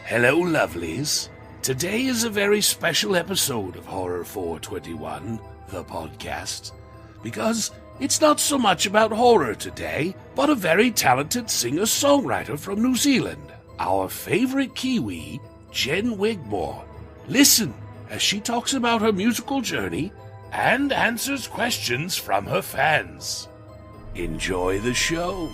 Hello, lovelies. Today is a very special episode of Horror 421, the podcast, because it's not so much about horror today, but a very talented singer-songwriter from New Zealand, our favorite Kiwi, Jen Wigmore. Listen as she talks about her musical journey and answers questions from her fans. Enjoy the show.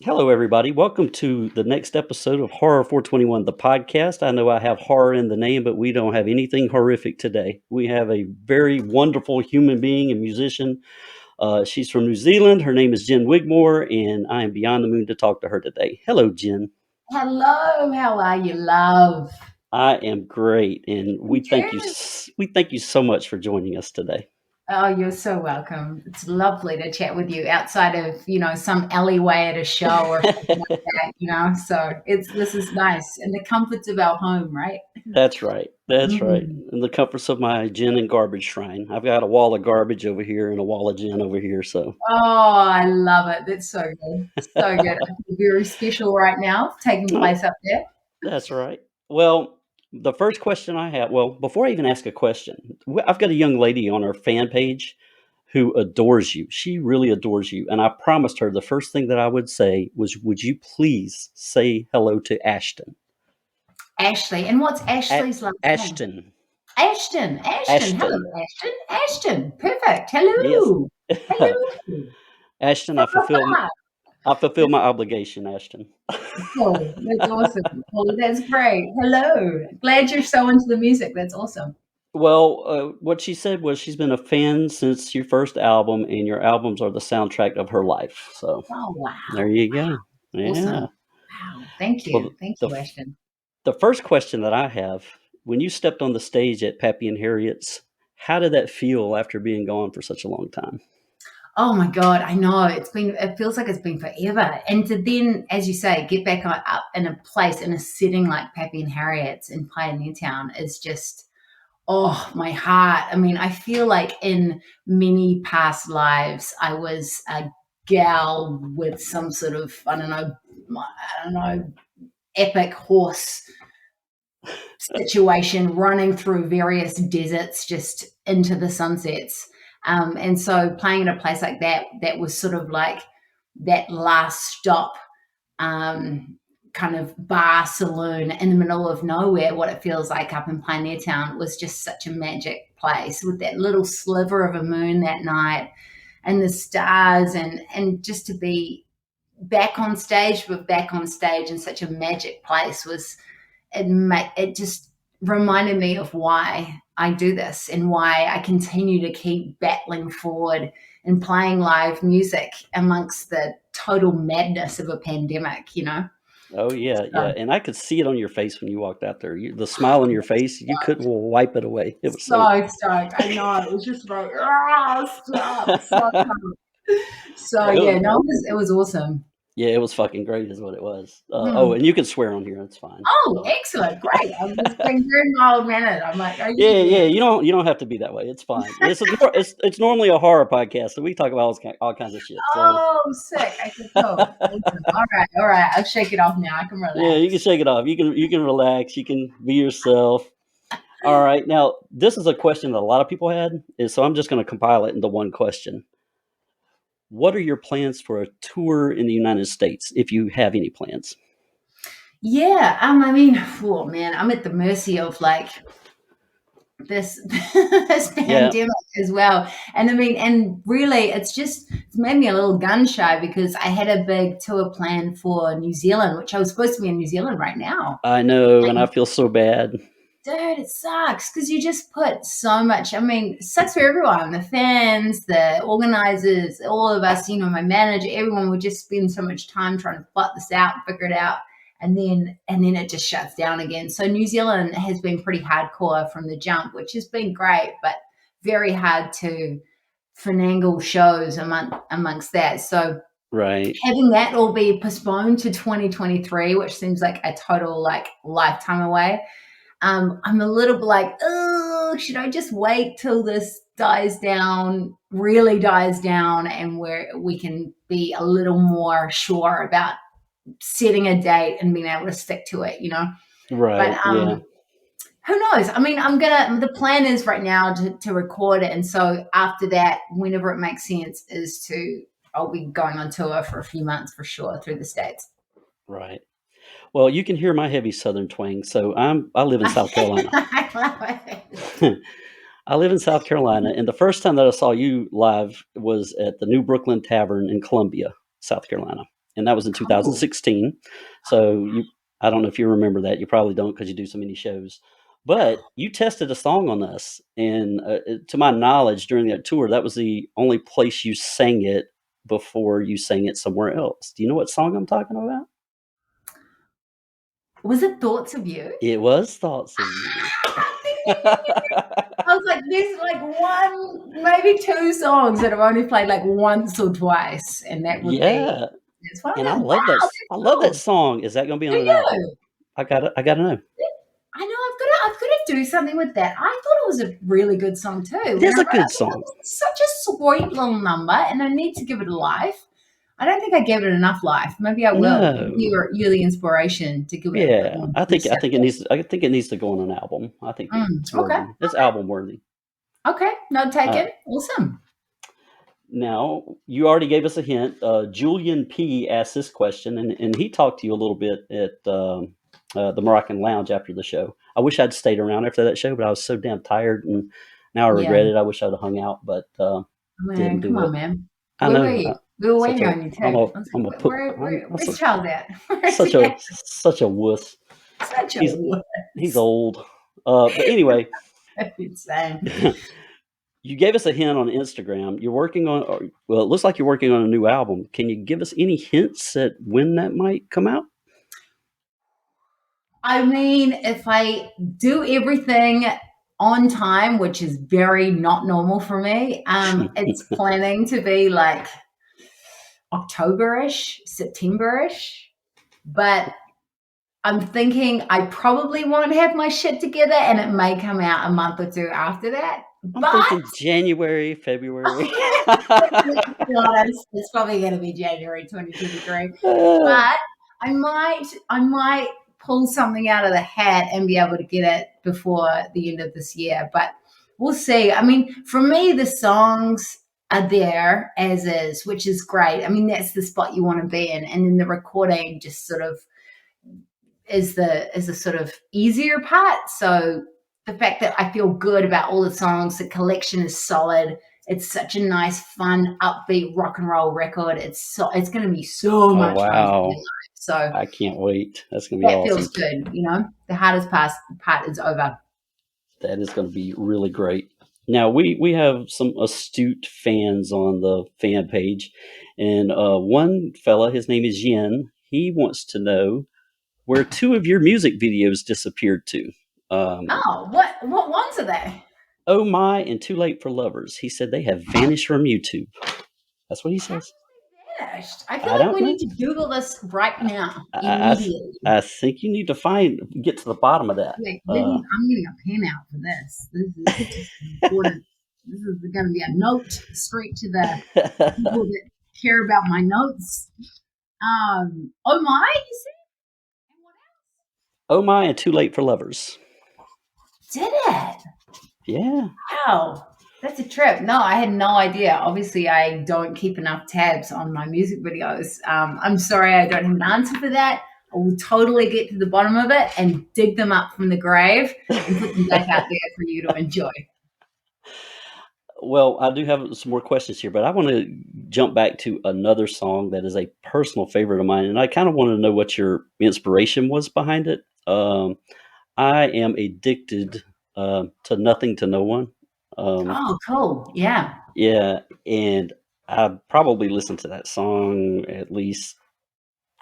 Hello, everybody. Welcome to the next episode of Horror 421, the podcast. I know I have horror in the name, but we don't have anything horrific today. We have a very wonderful human being and musician. She's from New Zealand. Her name is Jen Wigmore, and I am beyond the moon to talk to her today. Hello, Jen. Hello. How are you, love? I am great, and we thank you so much for joining us today. Oh, you're so welcome. It's lovely to chat with you outside of, some alleyway at a show or something like that, So this is nice. And the comforts of our home, right? That's right. Right. And the comforts of my gin and garbage shrine. I've got a wall of garbage over here and a wall of gin over here. So. Oh, I love it. That's so good. So good. I feel very special right now, taking place up there. That's right. Well, the first question I have, before I even ask a question, I've got a young lady on our fan page who adores you. She really adores you. And I promised her the first thing that I would say was, would you please say hello to Ashton? Ashley. And what's Ashley's last name? Ashton. Hello, Ashton. Ashton. Perfect. Hello. Yes. Hello. Ashton, I fulfill my obligation, Ashton. Oh, that's awesome. Well, that's great. Hello. Glad you're so into the music. That's awesome. Well, what she said was she's been a fan since your first album, and your albums are the soundtrack of her life. So, oh, wow. There you go. Yeah. Awesome. Wow. Thank you. Well, Thank you, Ashton. The first question that I have, when you stepped on the stage at Pappy and Harriet's, how did that feel after being gone for such a long time? Oh my God, I know. It feels like it's been forever. And to then, as you say, get back up in a place, in a setting like Pappy and Harriet's in Pioneer Town is just, my heart. I mean, I feel like in many past lives, I was a gal with some sort of, I don't know, epic horse situation running through various deserts just into the sunsets. And so playing at a place like that was sort of like that last stop kind of bar saloon in the middle of nowhere, what it feels like up in Pioneer Town was just such a magic place with that little sliver of a moon that night and the stars and just to be back on stage in such a magic place it just reminded me of why I do this and why I continue to keep battling forward and playing live music amongst the total madness of a pandemic, Oh, yeah, yeah. And I could see it on your face when you walked out there. The smile on your face, you couldn't wipe it away. It was so stoked. I know. It was just like, stop. It was awesome. Yeah, it was fucking great is what it was. Oh, and you can swear on here. That's fine. Oh, excellent. Great. I'm just being very mild-mannered. I'm like, yeah. You don't have to be that way. It's fine. It's normally a horror podcast, so we talk about all kinds of shit. So. Oh, sick. I can go. All right. I'll shake it off now. I can relax. Yeah, you can shake it off. You can relax. You can be yourself. All right. Now, this is a question that a lot of people had, so I'm just going to compile it into one question. What are your plans for a tour in the United States, if you have any plans? Yeah, I mean, I'm at the mercy of like this pandemic as well. And I mean, and really it's made me a little gun shy because I had a big tour plan for New Zealand, which I was supposed to be in New Zealand right now. I know, and I feel so bad. Dude, it sucks because you just put so much. I mean, it sucks for everyone, the fans, the organizers, all of us, my manager, everyone would just spend so much time trying to plot this out, figure it out. And then it just shuts down again. So New Zealand has been pretty hardcore from the jump, which has been great, but very hard to finagle shows amongst that. So right, having that all be postponed to 2023, which seems like a total like lifetime away. I'm a little like, oh, should I just wait till this really dies down, and where we can be a little more sure about setting a date and being able to stick to it, Right. But Yeah. who knows? I mean, the plan is right now to record it. And so after that, whenever it makes sense, I'll be going on tour for a few months for sure through the States. Right. Well, you can hear my heavy Southern twang. So I live in South Carolina. I love it. I live in South Carolina, and the first time that I saw you live was at the New Brooklyn Tavern in Columbia, South Carolina, and that was in Cool. 2016. So I don't know if you remember that. You probably don't because you do so many shows. But you tested a song on us, and to my knowledge, during that tour, that was the only place you sang it before you sang it somewhere else. Do you know what song I'm talking about? Was it Thoughts of You? It was Thoughts of You. I was like, there's like one, maybe two songs that I've only played like once or twice, and that would be. That's one of And them. I love that. I love that song. Is that going to be on an album? I gotta know. I know I've got to do something with that. I thought it was a really good song too. It is a good song. It's such a sweet little number, and I need to give it a life. I don't think I gave it enough life. Maybe I will. No. You're the inspiration to give it. Yeah, I think it needs. I think it needs to go on an album. I think it's worthy. Okay. It's album worthy. Okay, note taken. Awesome. Now, you already gave us a hint. Julian P. asked this question, and he talked to you a little bit at the Moroccan Lounge after the show. I wish I'd stayed around after that show, but I was so damn tired, and now I regret it. I wish I'd have hung out, but didn't do it. Come on, man. I know. We were waiting on you too. Where's Charles at? Such a wuss. He's old. But anyway. You gave us a hint on Instagram. You're working on, it looks like you're working on a new album. Can you give us any hints at when that might come out? I mean, if I do everything on time, which is very not normal for me, it's planning to be like October-ish, September-ish. But I'm thinking I probably won't have my shit together, and it may come out a month or two after that. I'm thinking January, February. It's probably going to be January 2023. But I might pull something out of the hat and be able to get it before the end of this year. But we'll see. I mean, for me, the songs are there as is, which is great. I mean, that's the spot you want to be in. And then the recording just sort of is the sort of easier part. So the fact that I feel good about all the songs, the collection is solid. It's such a nice, fun, upbeat rock and roll record. It's going to be so much fun. Wow. So I can't wait. That's going to be awesome. That feels good. The hardest part is over. That is going to be really great. Now, we have some astute fans on the fan page. And one fella, his name is Jen, he wants to know where two of your music videos disappeared to. What ones are they? Oh My and Too Late for Lovers. He said they have vanished from YouTube. That's what he says. Vanished. I feel like we need to Google this right now, immediately. I think you need to get to the bottom of that. Wait, I'm getting a pen out for this. This is important. This is going to be a note straight to the people that care about my notes. Oh My, you said? And what else? Oh My and Too Late for Lovers. Did it? Yeah. Wow. That's a trip. No, I had no idea. Obviously, I don't keep enough tabs on my music videos. I'm sorry I don't have an answer for that. I will totally get to the bottom of it and dig them up from the grave and put them back out there for you to enjoy. Well, I do have some more questions here, but I want to jump back to another song that is a personal favorite of mine, and I kind of wanted to know what your inspiration was behind it. I am addicted to Nothing to No One. Oh, cool. Yeah. Yeah, and I probably listen to that song at least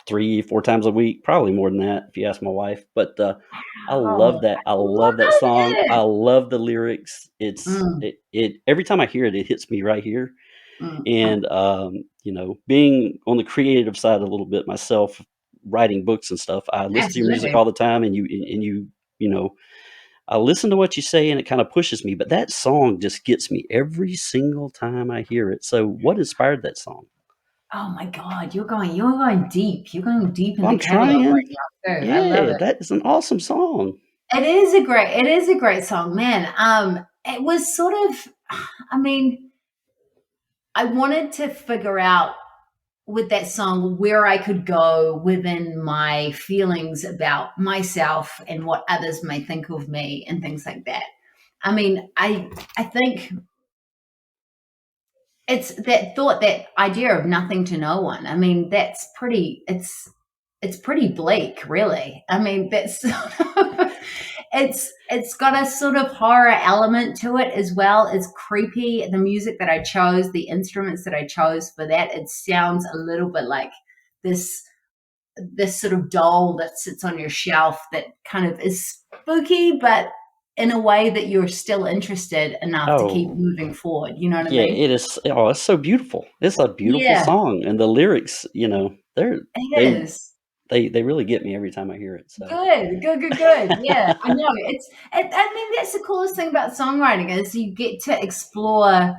3-4 times a week, probably more than that if you ask my wife. But I love that. I love that song. I love the lyrics. It's it every time I hear it, it hits me right here. And being on the creative side a little bit myself, writing books and stuff, I listen to your music all the time, and you I listen to what you say and it kind of pushes me, but that song just gets me every single time I hear it. So what inspired that song? Oh my God, you're going deep. You're going deep in Well, the I'm catalog trying. right now too. I love Yeah, it. that is an awesome song. It is a great song, man. It was sort of, I mean, I wanted to figure out with that song where I could go within my feelings about myself and what others may think of me and things like that. I mean, I think it's that thought, that idea of nothing to no one. I mean, it's pretty bleak, really. I mean, that's it's got a sort of horror element to it as well. It's creepy. The music that I chose, the instruments that I chose for that, it sounds a little bit like this this sort of doll that sits on your shelf that kind of is spooky, but in a way that you're still interested enough to keep Oh, moving forward. You know what I yeah, mean? it is. Oh, it's so beautiful. It's a beautiful Yeah, song, and the lyrics, it they is. they really get me every time I hear it. So, Good, good, good, good. Yeah, I know. I mean, that's the coolest thing about songwriting is you get to explore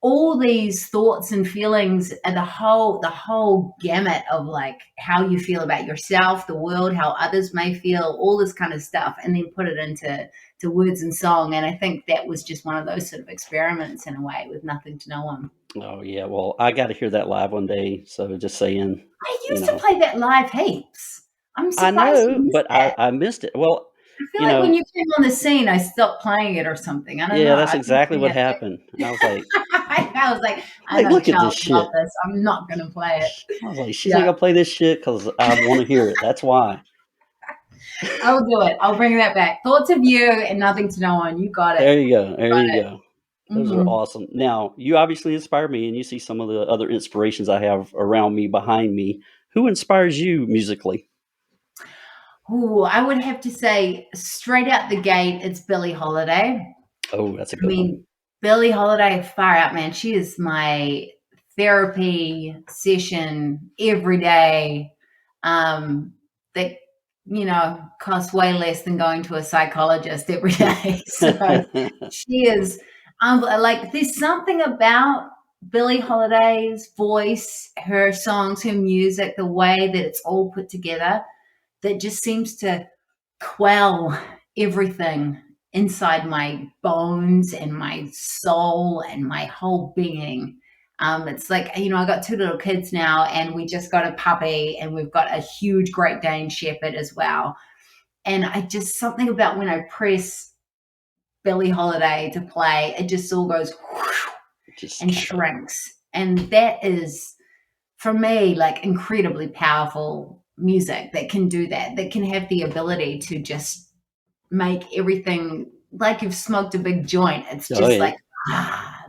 all these thoughts and feelings and the whole gamut of like how you feel about yourself, the world, how others may feel, all this kind of stuff, and then put it into words and song. And I think that was just one of those sort of experiments in a way with nothing to no one. oh yeah, well, I got to hear that live one day. So just saying, I you used to know, play that live heaps. I'm I surprised you know, missed but that. I missed it. Well, I feel you like when know, you came on the scene, I stopped playing it or something. I don't know. yeah, that's I think exactly we what had happened. I was like, I was like, I like, know look at this Charles love shit. this. I'm not gonna play it. I was like, she's not Yeah, gonna play this shit because I want to hear it. That's why. I'll do it. I'll bring that back. Thoughts of you and nothing to know on. You got it. There you go. There Got you it. go. Those are Hmm. awesome. Now, you obviously inspire me, and you see some of the other inspirations I have around me, behind me. Who inspires you musically? Ooh, I would have to say straight out the gate, it's Billie Holiday. Oh, that's a I good one. mean, Billie Holiday, far out, man. She is my therapy session every day. That costs way less than going to a psychologist every day. So she is like there's something about Billie Holiday's voice, her songs, her music, the way that it's all put together that just seems to quell everything inside my bones and my soul and my whole being. It's like, I got two little kids now, and we just got a puppy, and we've got a huge Great Dane Shepherd as well. And I just, something about when I press Billie Holiday to play, it just all goes whoosh Just and kind of, shrinks. And that is, for me, like incredibly powerful music that can do that, that can have the ability to just make everything like you've smoked a big joint. It's oh, just yeah. like,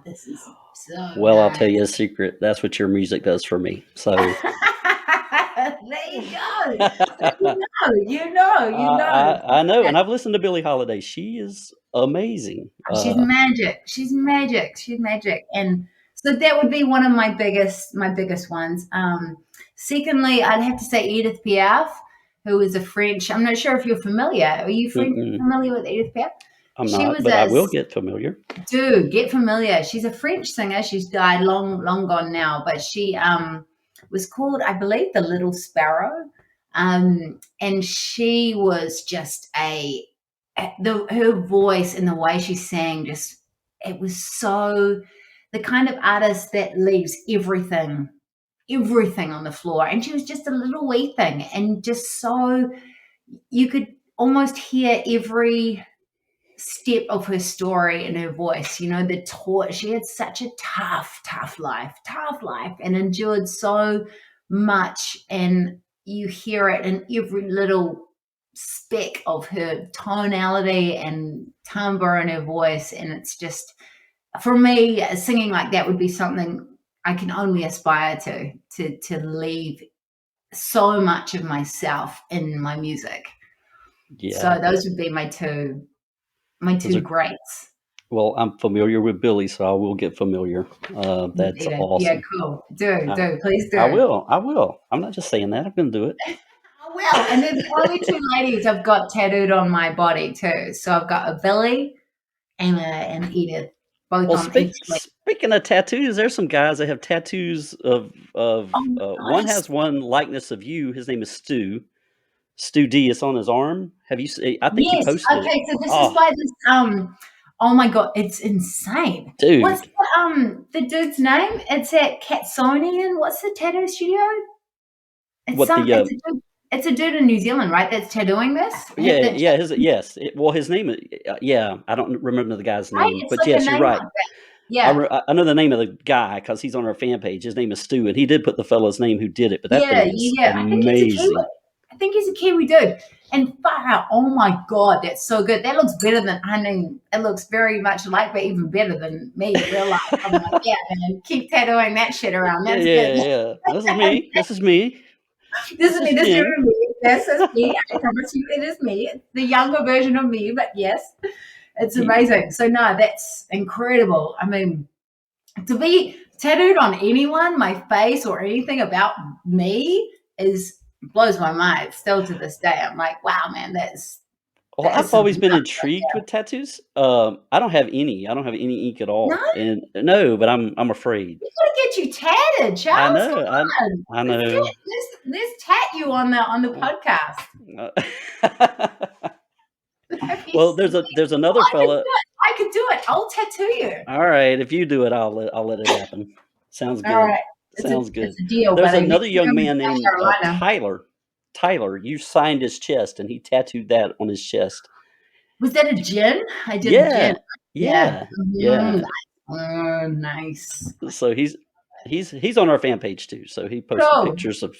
this is so Well, I'll tell nice. you a secret. That's what your music does for me. So, There you go. So I, you know. I know, and I've listened to Billie Holiday. She is amazing. She's magic. She's magic. She's magic. And so that would be one of my biggest ones. Secondly, I'd have to say Edith Piaf, who is a French. I'm not sure if you're familiar. Are you Mm-mm, familiar with Edith Piaf? I'm She not, was but I a will get familiar. dude. Get familiar. She's a French singer. She's died long, long gone now. But she was called, I believe, the Little Sparrow. And she was just her voice and the way she sang, just it was so the kind of artist that leaves everything on the floor. And she was just a little wee thing, and just so you could almost hear every step of her story in her voice. The torch. She had such a tough life, and endured so much. And you hear it in every little speck of her tonality and timbre in her voice. And it's just, for me, singing like that would be something I can only aspire to leave so much of myself in my music. Yeah, So those would be my those two are. greats. Well, I'm familiar with Billy, so I will get familiar. With That's Edith. Yeah, awesome. cool. Do, I, do, please I do. will. I will. I'm not just saying that. I'm going to do it. well, and they're the only two ladies I've got tattooed on my body too. So I've got a Billy and Edith, both Well, on each leg. speaking of tattoos, there's some guys that have tattoos of Oh my one gosh. has one likeness of you. His name is Stu. Stu D. It's on his arm. Have you? I think you Yes. posted it. Okay. So this is Oh, by this. Oh my god, it's insane. What's dude, the dude's name? It's at Catsonian. What's the tattoo studio? It's what some. the? It's a dude in New Zealand, right? That's tattooing this. Yeah, yeah. Well, his name. Yeah, I don't remember the guy's Right. name, It's but like a yes, you're name right. like that. Yeah. I know the name of the guy because he's on our fan page. His name is Stu, and he did put the fellow's name who did it. But that Yeah. thing is Yeah. I think he's a Kiwi. amazing. I think he's a Kiwi dude. And far out, oh my god, that's so good. That looks better than it looks very much like, but even better than me in real life. I'm like, yeah, man, keep tattooing that shit around. Yeah, That's yeah, good. yeah. This is me. This is me. This is me. This is Jen. me. This is me. I promise you, it is me. It's the younger version of me, but yes, it's amazing. So no, that's incredible. I mean, to be tattooed on anyone, my face or anything about me blows my mind. Still to this day, I'm like, wow, man, Well, that is I've some always been nuts. intrigued with tattoos. I don't have any. I don't have any ink at No, all, and no, but I'm afraid. we gotta get you tatted, I Charles. Come know. on, I let's do know. it. Let's tat you on the podcast. Have you Well, seen there's me? another I could do fella. it. I could do it. I'll tattoo you. All right, if you do it, I'll let it happen. Sounds All good. right, Sounds good. it's a deal, There's buddy. another Next time young in man South named Carolina. Tyler. Tyler, you signed his chest, and he tattooed that on his chest. Was that a gin? I did a Yeah, gin. Yeah. yeah. Oh, nice. So he's on our fan page too. So he posted Cool. pictures of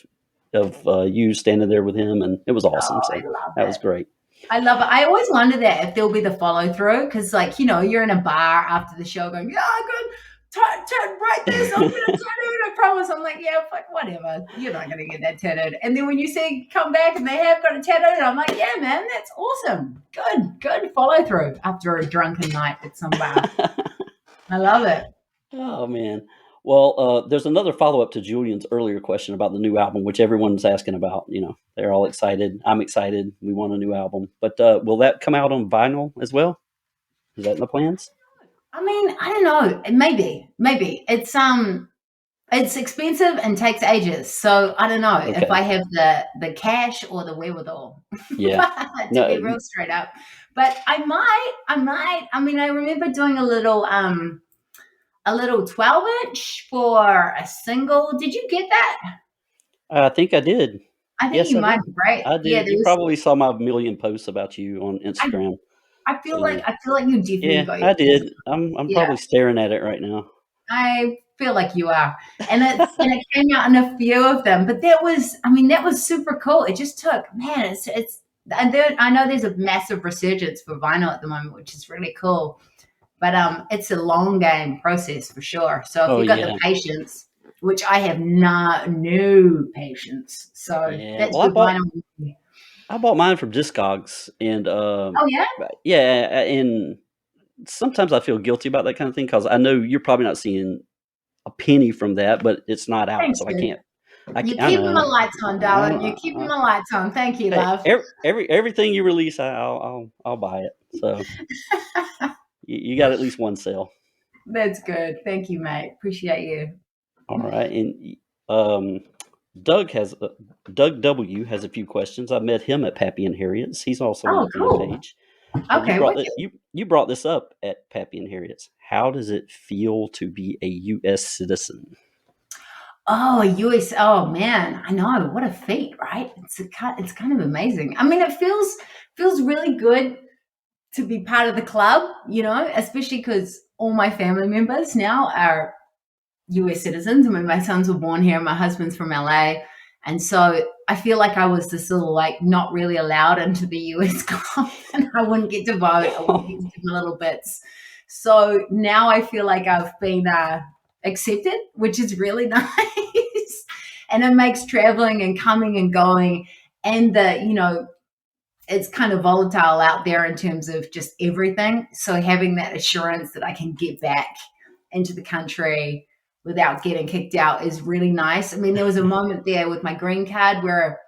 you standing there with him, and it was awesome. Oh, So I love that it. was great. I love it. I always wonder that if there'll be the follow through because, like, you're in a bar after the show going, yeah, I'm going to write this. I'm going to tattoo it. I promise. I'm like, yeah, fuck, whatever. You're not going to get that tattooed. And then when you say come back and they have got a tattoo, I'm like, yeah, man, that's awesome. Good follow through after a drunken night at some bar. I love it. Oh man. Well, there's another follow up to Julian's earlier question about the new album, which everyone's asking about. They're all excited. I'm excited. We want a new album, but will that come out on vinyl as well? Is that in the plans? I mean, I don't know. Maybe it's expensive and takes ages. So I don't know if I have the cash or the wherewithal. Yeah. To be real straight up. But I might. I mean, I remember doing a little 12-inch for a single. Did you get that? I think I did. I think Yes, you I might, did. right? I did. Yeah, You probably saw my million posts about you on Instagram. I feel So, like you definitely yeah, got your I did. I'm Yeah. probably staring at it right now. I feel like you are. And it came out in a few of them. But that was super cool. It just took, man, I know there's a massive resurgence for vinyl at the moment, which is really cool. But it's a long game process for sure. So if you've got the patience, which I have no patience. So that's good vinyl. I bought mine from Discogs, and oh yeah, yeah, and sometimes I feel guilty about that kind of thing because I know you're probably not seeing a penny from that, but it's not out, thanks, so dude. I can't. You're keeping my lights on, darling. You're keeping my lights on. Thank you, love. Everything you release, I'll buy it. So you got at least one sale. That's good. Thank you, mate. Appreciate you. All right, and Doug W has a few questions. I met him at Pappy and Harriet's. He's also on the fan page. Okay, you brought this up at Pappy and Harriet's. How does it feel to be a U.S. citizen? Oh, U.S. Oh man, I know, what a feat, right? It's kind of amazing. I mean, it feels really good to be part of the club, especially because all my family members now are U.S. citizens. I mean, my sons were born here, my husband's from LA, and so I feel like I was this little not really allowed into the U.S. club, and I wouldn't get to vote. I wouldn't get to do my little bits. So now I feel like I've been accepted, which is really nice, and it makes traveling and coming and going, and it's kind of volatile out there in terms of just everything. So having that assurance that I can get back into the country without getting kicked out is really nice. I mean, there was a moment there with my green card where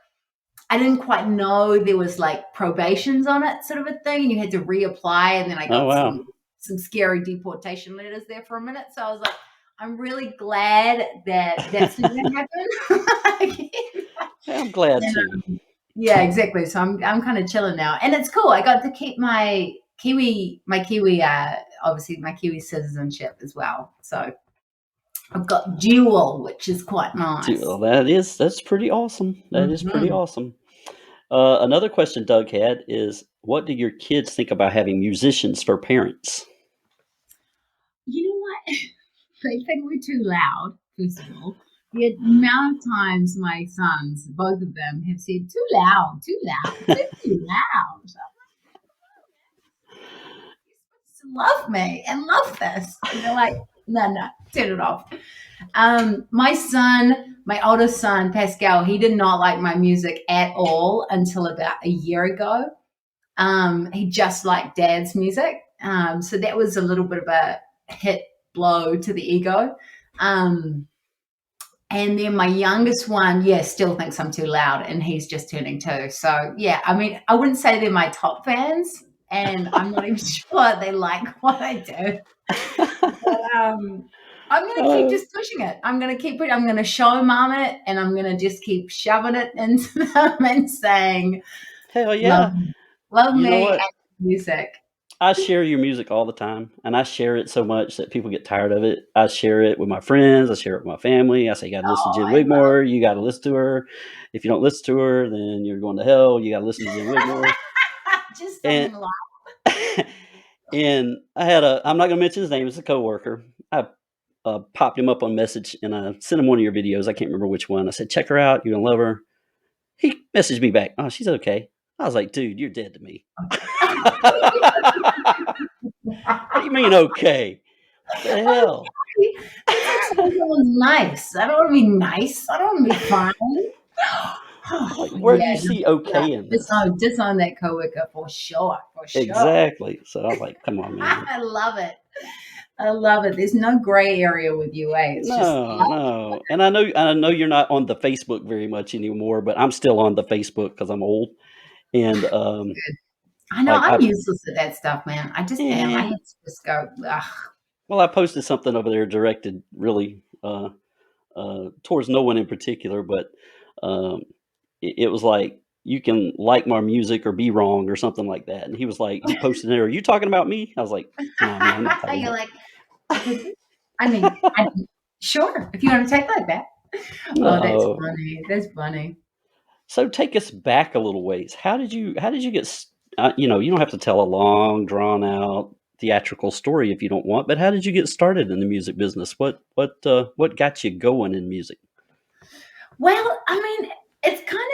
I didn't quite know there was like probations on it, sort of a thing, and you had to reapply. And then I Oh, got wow. some scary deportation letters there for a minute. So I was like, I'm really glad that that's not going to happen. Yeah, I'm glad And, too. yeah, exactly. So I'm kind of chilling now, and it's cool. I got to keep my Kiwi, obviously my Kiwi citizenship as well. So I've got dual, which is quite nice. Well, that's pretty awesome. That is pretty Mhm. awesome. Another question Doug had is, what do your kids think about having musicians for parents? You know what? They think we're too loud, first of all. The amount of times my sons, both of them, have said, too loud, too loud, too loud. So you're supposed to love me and love this. And they're like, no, turn it off. My oldest son, Pascal, he did not like my music at all until about a year ago. He just liked dad's music. So that was a little bit of a hit blow to the ego. And then my youngest one, still thinks I'm too loud, and he's just turning 2. So yeah, I mean, I wouldn't say they're my top fans, and I'm not even sure they like what I do. But I'm gonna keep just pushing it. I'm gonna keep it. I'm gonna show mom it, and I'm gonna just keep shoving it into them and saying, Hell "Love, yeah. love You know me what? and music." I share your music all the time, and I share it so much that people get tired of it. I share it with my friends. I share it with my family. I say, you got to listen to Oh, Jen I love. Wigmore. You got to listen to her. If you don't listen to her, then you're going to hell. You got to listen to Jen Wigmore. Just And something like. and I'm not going to mention his name. It's a coworker. I popped him up on message, and I sent him one of your videos. I can't remember which one. I said, check her out. You're going to love her. He messaged me back. Oh, she's okay. I was like, dude, you're dead to me. What do you mean, okay? What the hell? That's like saying someone's nice. I don't want to be nice. I don't want to be fine. Like, where do you Yeah, see okay in this? disown that coworker for sure, for sure. Exactly. So I was like, come on, man. I love it. I love it. There's no gray area with you, eh? It's just No. And I know you're not on the Facebook very much anymore, but I'm still on the Facebook because I'm old. And I know like I'm useless at that stuff, man. I just am. I eh, have to just go, ugh. well, I posted something over there directed really towards no one in particular, but um, it was like, you can like my music or be wrong or something like that. And he was like, he posted there, are you talking about me? I was like, no, man, I'm not talking You're about. like, I could be. I mean, sure, if you want to take like that. Oh, that's No. funny. That's funny. So take us back a little ways. How did you get? You know, you don't have to tell a long, drawn out theatrical story if you don't want. But how did you get started in the music business? What got you going in music? Well, I mean, it kind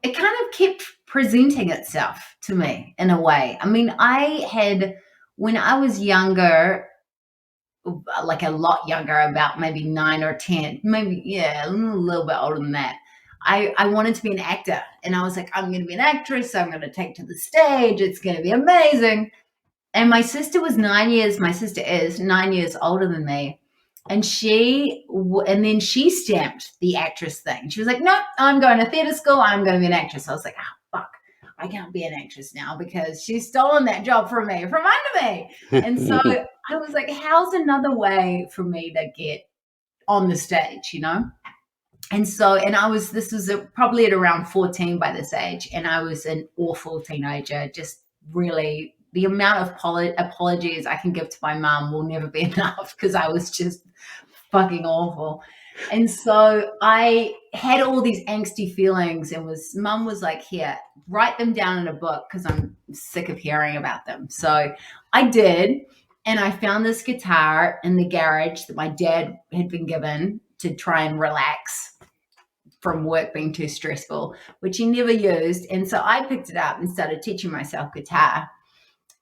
of kept presenting itself to me in a way. I mean, when I was younger, like a lot younger, about maybe 9 or 10, maybe, yeah, a little bit older than that. I wanted to be an actor, and I was like, I'm going to be an actress. I'm going to take to the stage. It's going to be amazing. And my sister is 9 years older than me. And and then she stamped the actress thing. She was like, nope, I'm going to theater school. I'm going to be an actress. I was like, oh, fuck, I can't be an actress now because she's stolen that job from under me. And so I was like, how's another way for me to get on the stage, you know? And so, this was probably at around 14 by this age. And I was an awful teenager, just really, the amount of apologies I can give to my mom will never be enough because I was just fucking awful. And so I had all these angsty feelings, and mom was like, here, write them down in a book because I'm sick of hearing about them. So I did. And I found this guitar in the garage that my dad had been given to try and relax from work being too stressful, which he never used. And so I picked it up and started teaching myself guitar.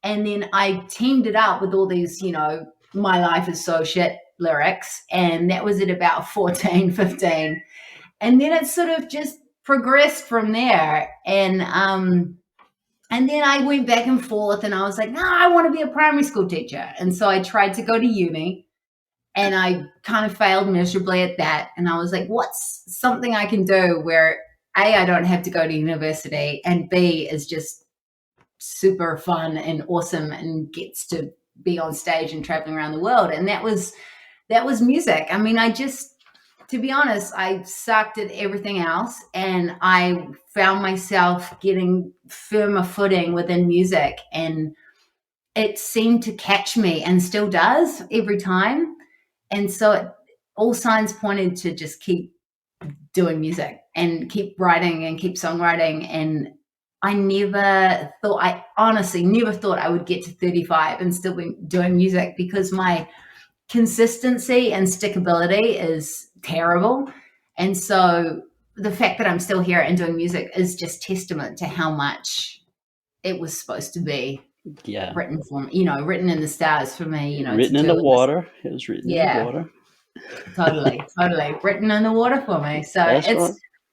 And then I teamed it up with all these, my life is so shit lyrics. And that was at about 14, 15. And then it sort of just progressed from there. And then I went back and forth, and I was like, no, I want to be a primary school teacher. And so I tried to go to uni, and I kind of failed miserably at that. And I was like, what's something I can do where A, I don't have to go to university, and B, is just super fun and awesome and gets to be on stage and traveling around the world. And that was music. I mean, to be honest, I sucked at everything else, and I found myself getting firmer footing within music, and it seemed to catch me and still does every time. And so all signs pointed to just keep doing music and keep writing and keep songwriting. And I honestly never thought I would get to 35 and still be doing music, because my consistency and stickability is terrible. And so the fact that I'm still here and doing music is just testament to how much it was supposed to be Yeah. written for me, written in the stars for me, Written in the water. It was written in the water. Totally written in the water for me. So That's right.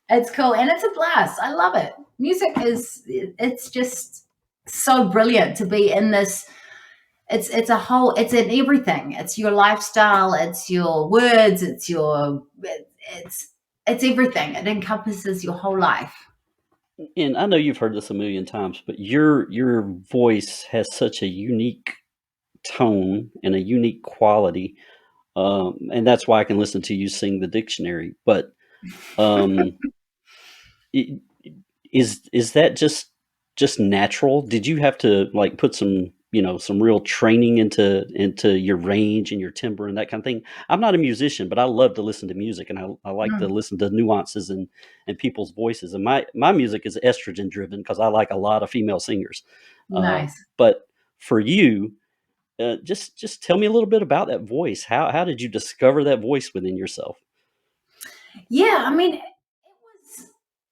It's cool, and it's a blast. I love it. Music it's just so brilliant to be in this. It's in everything. It's your lifestyle, it's your words, it's everything. It encompasses your whole life. And I know you've heard this a million times, but your voice has such a unique tone and a unique quality. And that's why I can listen to you sing the dictionary. But is that just natural? Did you have to like put some real training into your range and your timbre and that kind of thing? I'm not a musician, but I love to listen to music, and I like to listen to nuances and people's voices. And my music is estrogen driven because I like a lot of female singers. Nice. But for you, just tell me a little bit about that voice. How did you discover that voice within yourself? Yeah, I mean,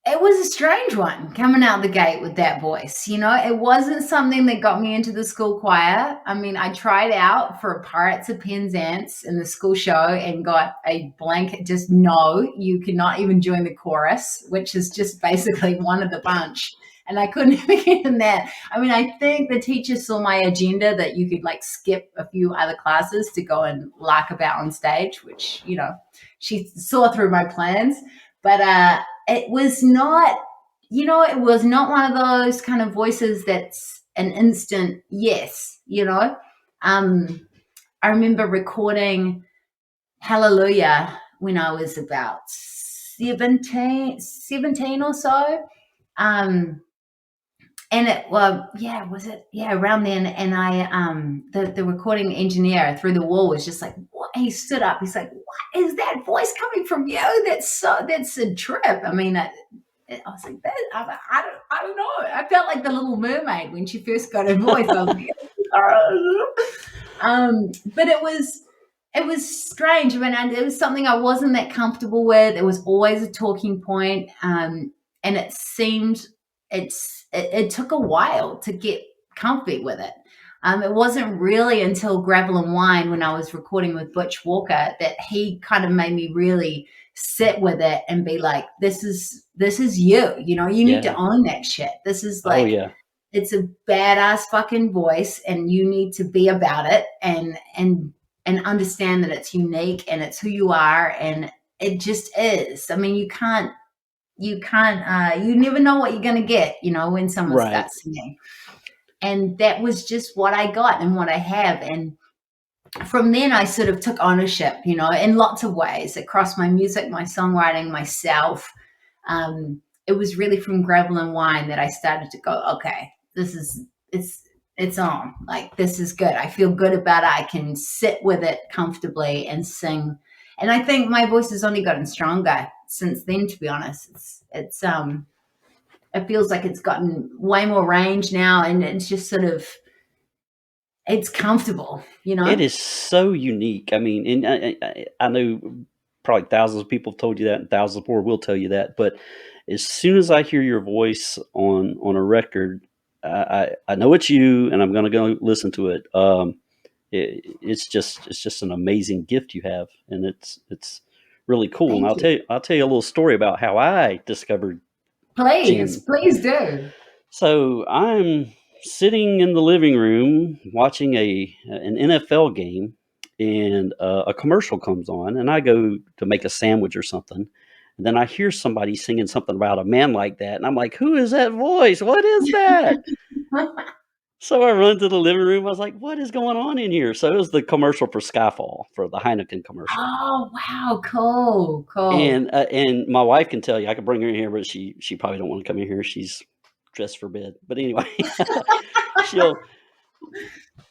it was a strange one coming out the gate with that voice. It wasn't something that got me into the school choir. I mean, I tried out for Pirates of Penzance in the school show and got a blanket, just no, you cannot even join the chorus, which is just basically one of the bunch. And I couldn't even get in that. I mean, I think the teacher saw my agenda that you could like skip a few other classes to go and lark about on stage, which, she saw through my plans. But it was not, it was not one of those kind of voices that's an instant yes, I remember recording Hallelujah when I was about 17 or so. And it, around then. And I, the recording engineer through the wall was just like, what? He stood up. He's like, what is that voice coming from you? That's a trip. I mean, I was like, I don't know. I felt like the Little Mermaid when she first got her voice. I was like, but it was strange. I mean, it was something I wasn't that comfortable with. It was always a talking point. And it seemed, it took a while to get comfy with it. It wasn't really until Gravel and Wine, when I was recording with Butch Walker, that he kind of made me really sit with it and be like, this is you, you need to own that shit. This is like, it's a badass fucking voice, and you need to be about it and understand that it's unique and it's who you are. And it just is. I mean, you never know what you're going to get, when someone starts singing. And that was just what I got and what I have. And from then I sort of took ownership, in lots of ways across my music, my songwriting, myself. It was really from Gravel and Wine that I started to go, okay, it's on. Like, this is good. I feel good about it. I can sit with it comfortably and sing. And I think my voice has only gotten stronger since then, to be honest. It feels like it's gotten way more range now, and it's just sort of, it's comfortable, It is so unique. I mean, and I know probably thousands of people have told you that, and thousands more will tell you that. But as soon as I hear your voice on a record, I know it's you, and I'm going to go listen to it. It's just an amazing gift you have, and it's really cool. Thank And you. I'll tell you a little story about how I discovered Jen. Please do. So I'm sitting in the living room watching an NFL game, and a commercial comes on, and I go to make a sandwich or something, And then I hear somebody singing something about a man like that. And I'm like, who is that voice? What is that? So I run to the living room. I was like, what is going on in here? So it was the commercial for Skyfall, for the Heineken commercial. Oh, wow. Cool. And my wife can tell you, I could bring her in here, but she probably don't want to come in here. She's dressed for bed. But anyway,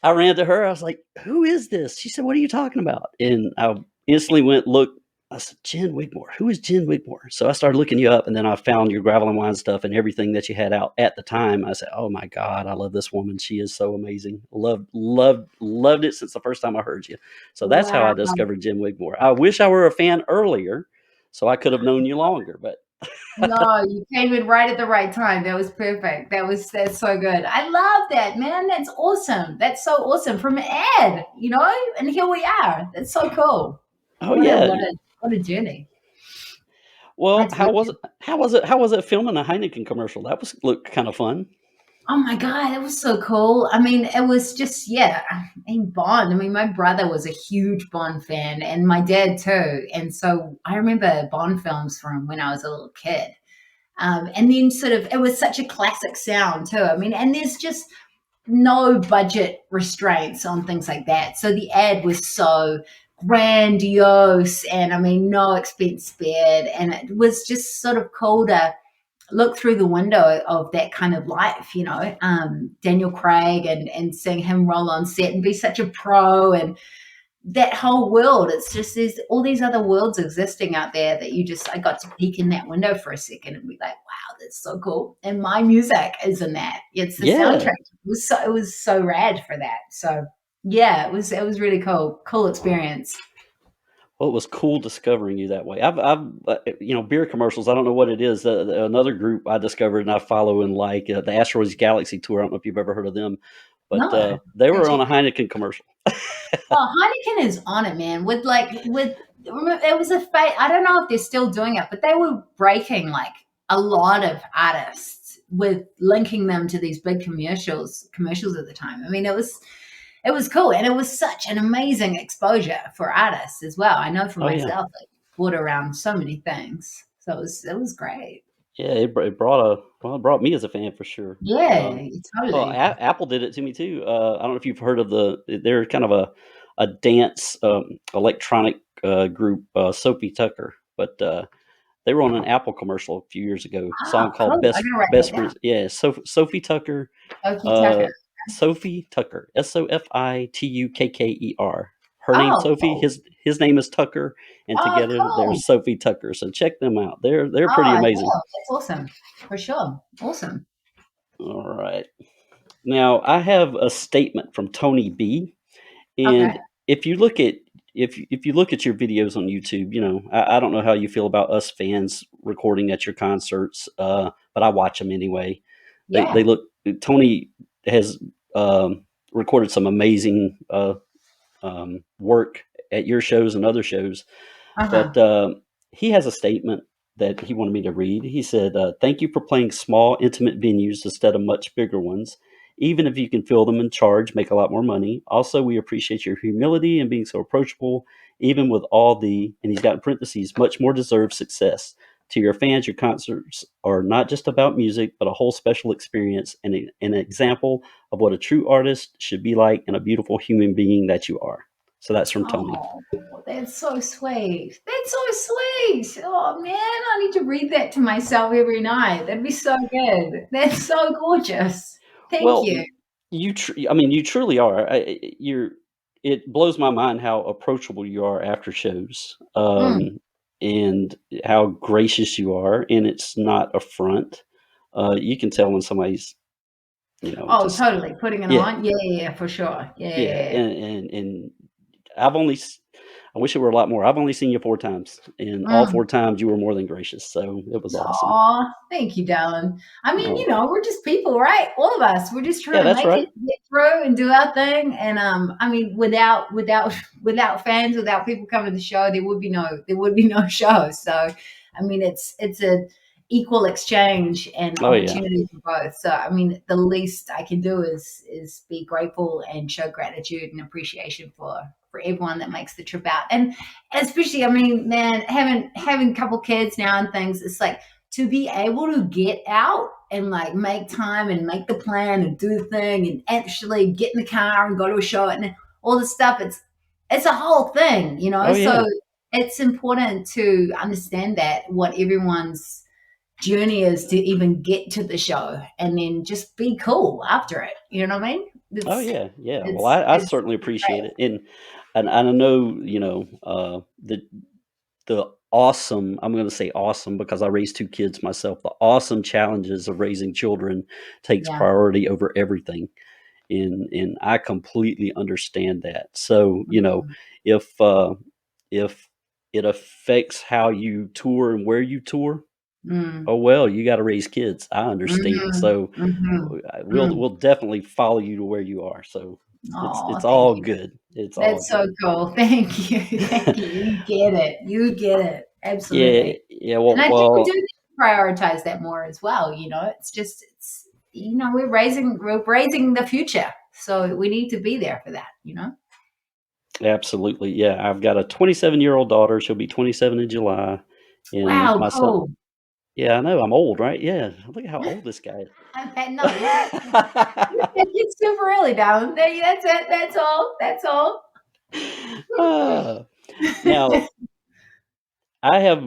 I ran to her. I was like, who is this? She said, what are you talking about? And I instantly went, look, I said, Jen Wigmore. Who is Jen Wigmore? So I started looking you up, and then I found your Gravel and Wine stuff and everything that you had out at the time. I said, oh my God, I love this woman. She is so amazing. Loved it since the first time I heard you. So that's how Wow. I discovered Jen Wigmore. I wish I were a fan earlier so I could have known you longer, but No, you came in right at the right time. That was perfect. That's so good. I love that, man. That's awesome. That's so awesome from Ed, and here we are. That's so cool. oh yeah. What a journey. Well, That's how was wicked. it? How was it filming a Heineken commercial? That looked kind of fun. Oh my God, it was so cool. I mean, it was just, yeah, Bond. I mean, my brother was a huge Bond fan and my dad too. And so I remember Bond films from when I was a little kid. And then it was such a classic sound too. I mean, and there's just no budget restraints on things like that. So the ad was so grandiose and I mean, no expense spared. And it was just sort of cool to look through the window of that kind of life, Daniel Craig and seeing him roll on set and be such a pro and that whole world. It's just there's all these other worlds existing out there that I got to peek in that window for a second and be like, wow, that's so cool. And my music is in that. It's the soundtrack. It was so rad for that. So yeah, it was really cool experience. Well, it was cool discovering you that way. I've beer commercials. I don't know what it is. Another group I discovered and I follow and like the Asteroids Galaxy Tour. I don't know if you've ever heard of them, but No. they were on a Heineken commercial. Well, Heineken is on it, man. It was I don't know if they're still doing it, but they were breaking like a lot of artists with linking them to these big commercials at the time. I mean, it was cool, and it was such an amazing exposure for artists as well. I know for myself, like brought around so many things, so it was great. Yeah, it brought me as a fan for sure. Yeah, Well, totally. Apple did it to me too. I don't know if you've heard of they're kind of a dance electronic group, Sophie Tucker, but they were on an Apple commercial a few years ago. A song called Cool. I gotta write Best that down. Friends. Yeah, Sophie Tucker. Sophie Uh, Tucker. Sophie Tucker. Sofitukker. Her name's Sophie. Cool. His name is Tucker, and together they're Cool. Sophie Tucker. So check them out. They're pretty I amazing. will. That's awesome. For sure. Awesome. All right. Now I have a statement from Tony B. And Okay. if you look at if you look at your videos on YouTube, I don't know how you feel about us fans recording at your concerts, but I watch them anyway. Yeah. They look. Tony has recorded some amazing work at your shows and other shows, but he has a statement that he wanted me to read. He said, "Thank you for playing small, intimate venues instead of much bigger ones. Even if you can fill them and charge, make a lot more money. Also, we appreciate your humility and being so approachable, even with all the," and he's got in parentheses, "much more deserved success. To your fans, your concerts are not just about music, but a whole special experience and an example of what a true artist should be like and a beautiful human being that you are." So that's from Tony. Oh, that's so sweet. That's so sweet. Oh man, I need to read that to myself every night. That'd be so good. That's so gorgeous. Thank Well, you. you truly are. It blows my mind how approachable you are after shows, Mm. and how gracious you are, and it's not a front. You can tell when somebody's, Oh, just totally. Putting it yeah, on. Yeah, for sure. yeah, Yeah. and I've only, I wish it were a lot more. I've only seen you 4 times, and all Mm. 4 times you were more than gracious. So it was awesome. Aw, thank you, darling. I mean, Oh, we're just people, right? All of us. We're just yeah, trying to that's make right. it, get through and do our thing. And I mean, without fans, without people coming to the show, there would be no show. So, I mean, it's a equal exchange and Oh yeah. opportunity for both. So, I mean, the least I can do is be grateful and show gratitude and appreciation for for everyone that makes the trip out. And especially, I mean, man, having a couple kids now and things, it's like to be able to get out and like make time and make the plan and do the thing and actually get in the car and go to a show and all this stuff. It's a whole thing, you know. Oh yeah. So it's important to understand that what everyone's journey is to even get to the show and then just be cool after it. You know what I mean? Oh yeah. Well, It's I it's certainly appreciate great. it, and I know the awesome. I'm going to say awesome because I raised two kids myself. The awesome challenges of raising children takes Yeah. priority over everything, and I completely understand that. So if if it affects how you tour and where you tour, Mm, oh well, you got to raise kids. I understand. mm, So mhm, we'll mm. definitely follow you to where you are. So Oh, it's thank all you. good. It's all That's so good. cool. Thank you. Thank you. You get it. You get it. Yeah, Absolutely. yeah. And Well, I think we do need to prioritize that more as well. You know, it's we're raising the future. So we need to be there for that, you know? absolutely. Yeah, I've got a 27-year-old daughter. She'll be 27 in July, and Wow, my son. cool. Yeah, I know. I'm old, right? Yeah. Look at how old this guy No, is. you think it's super early, darling. That's it. That's all. That's all. Ah. Now, I have,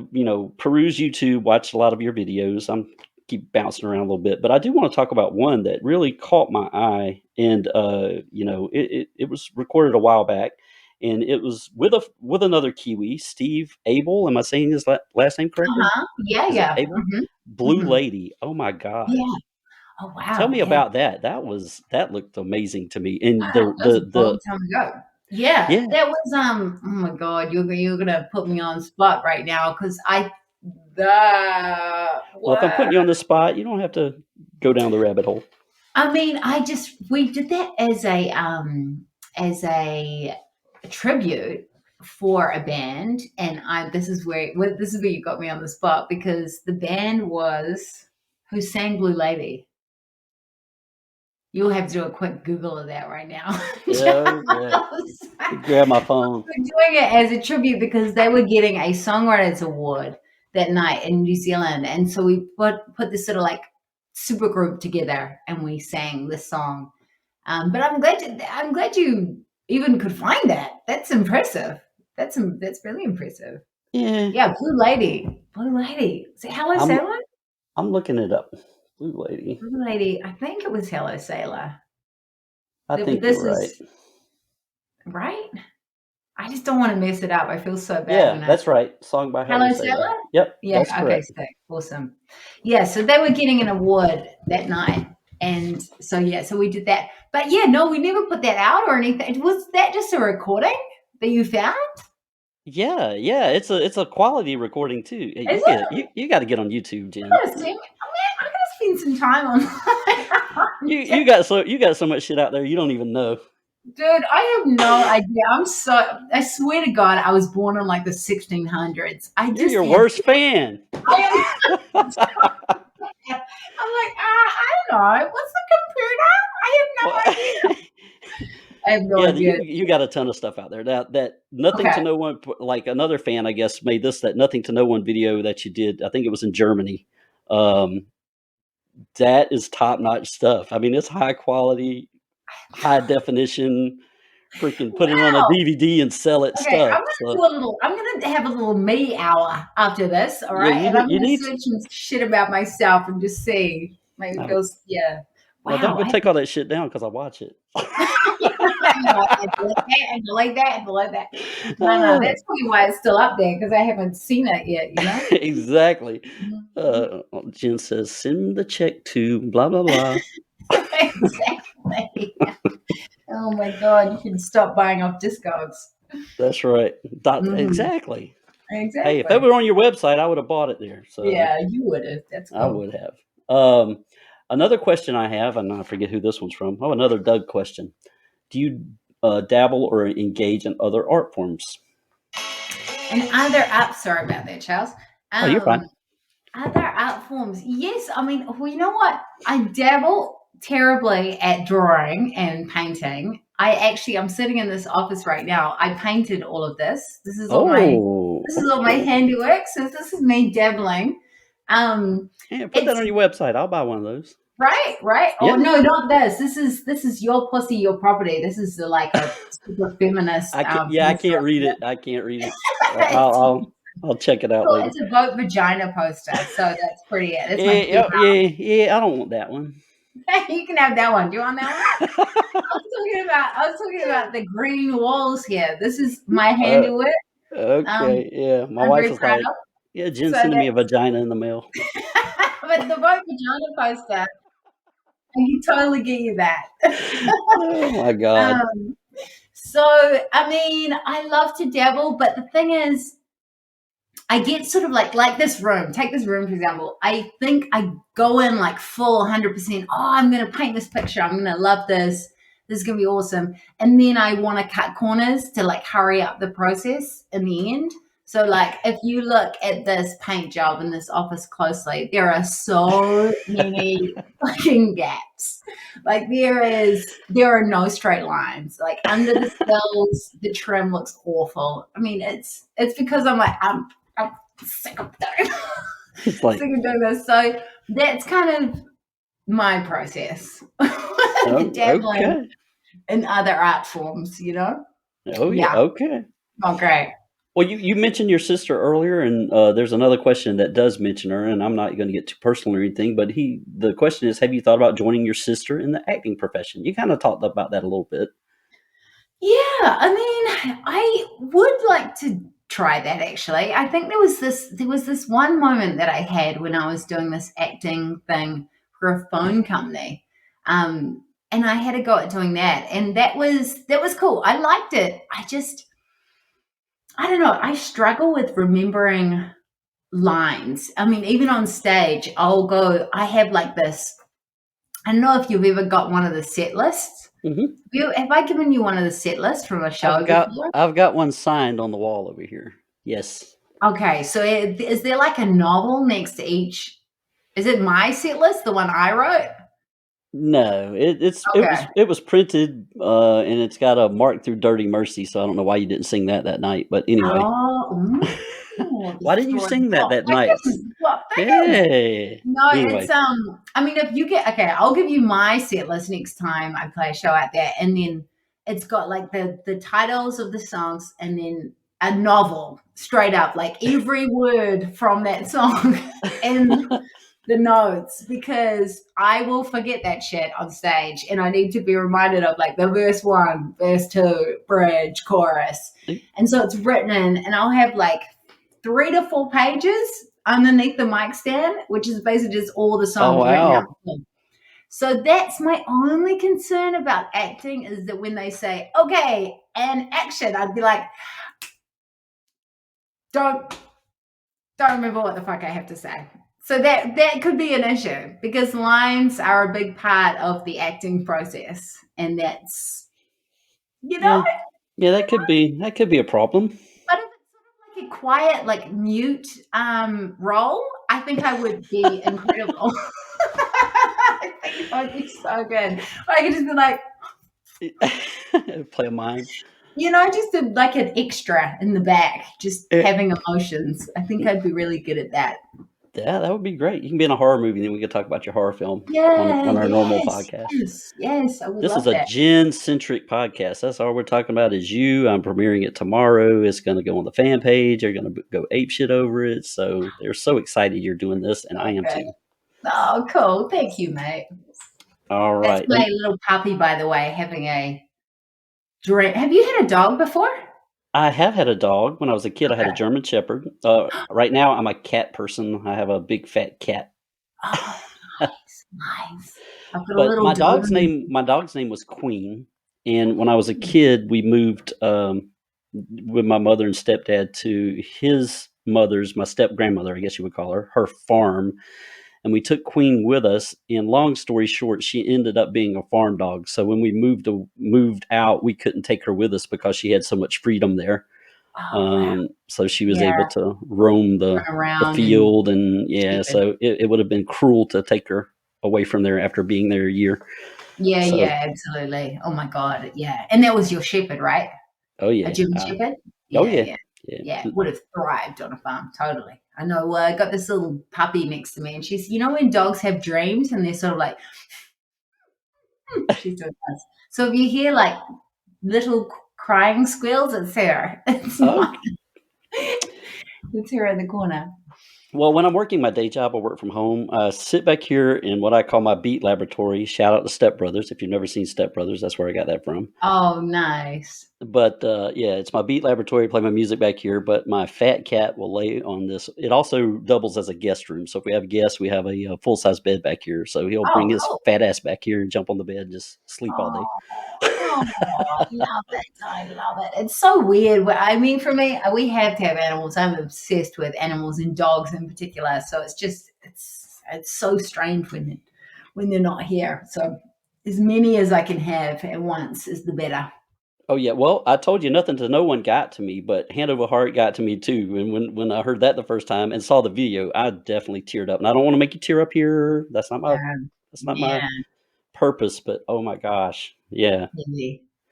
perused YouTube, watched a lot of your videos. I'm keep bouncing around a little bit, but I do want to talk about one that really caught my eye, and it was recorded a while back, and it was with another Kiwi, Steve Abel. Am I saying his last name correctly? Uh-huh. Yeah, Is it yeah. Abel? Blue Mhm. Lady. Oh my God. Yeah. Oh, Tell wow. me Yeah. about that. That looked amazing to me. And Wow, that's a long the time ago. Yeah, yeah. that was, oh my god, you're gonna put me on the spot right now because Well, if I'm what? putting you on the spot, you don't have to go down the rabbit hole. I mean, we did that as a tribute for a band, and this is where you got me on the spot because the band was who sang Blue Lady. You'll have to do a quick Google of that right now. Okay. Grab my phone. We're doing it as a tribute because they were getting a songwriters award that night in New Zealand, and so we put this sort of like super group together and we sang this song. But I'm glad you even could find that. That's impressive. That's really impressive. Yeah. Yeah, Blue Lady, Blue Lady. Say hello, I'm Sailor. I'm looking it up. Blue Lady. Blue Lady. I think it was Hello Sailor. I But think this you're right. is right. I just don't want to mess it up. I feel so bad Yeah, when I that's right. Song by Hello hello, Sailor. Sailor? Yep, Yeah, that's okay, correct. sick. Awesome. Yeah, so they were getting an award that night. And so, yeah, so we did that. But yeah, no, we never put that out or anything. Was that just a recording that you found? Yeah. It's a quality recording too. Is You it? get you got to get on YouTube, I Jen. gotta see. I mean, I gotta spend some time on You got so much shit out there you don't even know. Dude, I have no idea. I swear to God, I was born in like the 1600s. I You're just your have, worst fan. I am, I'm like, I don't know. What's the computer? I have Well, no idea. I have no yeah, idea. you got a ton of stuff out there. That nothing to Okay. no one, like another fan, I guess, made that nothing to no one video that you did. I think it was in Germany. Um, that is top notch stuff. I mean, it's high quality, high definition. Freaking put it on a Wow. DVD and sell it Okay, stuff. So I'm gonna have a little me hour after this, all yeah, right? And I'm you gonna need. search some shit about myself and just see. Maybe Uh, feels yeah. well, don't Wow. go take all that shit down because I watch it. I like that. I like that. No, Ah, that's probably why it's still up there because I haven't seen it yet, you know? exactly. Mhm. Jen says, send the check to blah blah blah. Exactly. Oh my God, you should stop buying off Discogs. That's right. Mhm. Exactly. Hey, if that Exactly. were on your website, I would have bought it there. So Yeah, you would have. That's I cool. would have. Another question I have, and I forget who this one's from. Oh, another Doug question. Do you dabble or engage in other art forms? And other apps, sorry about that, Charles. Oh, you're fine. Other art forms. Yes, I mean, well, you know what? I dabble terribly at drawing and painting. I'm sitting in this office right now. I painted all of this. This is all my handiwork. So this is me dabbling. Yeah, put that on your website. I'll buy one of those. Right. Yeah. Oh no, not this. This is your pussy, your property. This is like a super feminist. I can't read it. I'll check it out later. It's a vote vagina poster, so that's pretty. That's my yeah. I don't want that one. You can have that one. Do you want that one? I was talking about the green walls here. This is my handiwork. Okay, yeah. My wife was like, "Yeah, Jen sending me a vagina in the mail." But the vote vagina poster, I can totally get you that. Oh my god. So I mean, I love to dabble, but the thing is, I get sort of like this room. Take this room, for example. I think I go in like full 100%. Oh, I'm going to paint this picture. I'm going to love this. This is going to be awesome. And then I want to cut corners to like hurry up the process in the end. So like if you look at this paint job in this office closely, there are so many fucking gaps. Like there are no straight lines. Like under the cells, the trim looks awful. I mean, it's because I'm sick of doing this. So that's kind of my process. Dabbling in other art forms, you know? Oh yeah. Okay. Oh, great. Well, you mentioned your sister earlier, and there's another question that does mention her, and I'm not going to get too personal or anything, but the question is, have you thought about joining your sister in the acting profession? You kind of talked about that a little bit. Yeah, I mean, I would like to try that actually. I think there was this one moment that I had when I was doing this acting thing for a phone company. And I had a go at doing that, and that was cool. I liked it. I don't know. I struggle with remembering lines. I mean, even on stage, I have like this. I don't know if you've ever got one of the set lists. Mm-hmm. Have I given you one of the set lists from a show? I've got one signed on the wall over here. Yes. Okay. So is there like a novel next to each? Is it my set list, the one I wrote? No, it was printed, and it's got a mark through Dirty Mercy. So I don't know why you didn't sing that night, but anyway. Why didn't you sing that night? Hey. No, anyway. It's I mean, if you I'll give you my set list next time I play a show out there, and then it's got like the titles of the songs, and then a novel straight up, like every word from that song, and the notes, because I will forget that shit on stage, and I need to be reminded of like the verse 1, verse 2, bridge, chorus. And so it's written in, and I'll have like 3 to 4 pages underneath the mic stand, which is basically just all the songs written out. So that's my only concern about acting, is that when they say, okay, and action, I'd be like, don't remember what the fuck I have to say. So that could be an issue, because lines are a big part of the acting process, and that's, you know. Yeah, that could be a problem. But if it's sort of like a quiet, like mute role, I think I would be incredible. I think I would be so good. I could just be like, play a mime. You know, just like an extra in the back, just having emotions. I think I'd be really good at that. Yeah, that would be great. You can be in a horror movie, and then we can talk about your horror film on our normal podcast. Yes, I would This love is a Jen-centric podcast. That's all we're talking about is you. I'm premiering it tomorrow. It's going to go on the fan page. They're going to go apeshit over it. So they're so excited you're doing this, and I am too. Oh, cool. Thank you, mate. All right. That's my little puppy, by the way, having a drink. Have you had a dog before? I have had a dog. When I was a kid, I had a German Shepherd. Right now, I'm a cat person. I have a big fat cat. Oh, nice. But my dog's name was Queen. And when I was a kid, we moved with my mother and stepdad to his mother's, my step grandmother, I guess you would call her farm. And we took Queen with us. And long story short, she ended up being a farm dog. So when we moved out, we couldn't take her with us because she had so much freedom there. So she was able to roam the field, and so it would have been cruel to take her away from there after being there a year. Yeah, So, yeah, absolutely. Oh my God, yeah. And that was your shepherd, right? oh A yeah, German shepherd? oh Yeah, yeah, yeah. yeah. Yeah, would have thrived on a farm, totally. I know, I got this little puppy next to me, and she's, when dogs have dreams and they're sort of like, she's doing this. So if you hear like little crying squeals, it's her. It's Oh, not. It's her in the corner. well, when I'm working my day job, I work from home. I sit back here in what I call my beat laboratory. Shout out to Step Brothers. If you've never seen Step Brothers, that's where I got that from. Oh, nice. But yeah, it's my beat laboratory. Play my music back here. But my fat cat will lay on this. It also doubles as a guest room. So if we have guests, we have a full size bed back here. So he'll Oh, bring his cool. fat ass back here and jump on the bed and just sleep all day. Oh, oh, love it. I love it. It's so weird. I mean, for me, we have to have animals. I'm obsessed with animals and dogs in particular. So it's just, it's so strange when they're not here. So as many as I can have at once is the better. Oh yeah, well, I told you nothing to no one got to me, but Hand Over Heart got to me too. And when I heard that the first time and saw the video, I definitely teared up. And I don't want to make you tear up here. That's not my Yeah, purpose. But oh my gosh, yeah,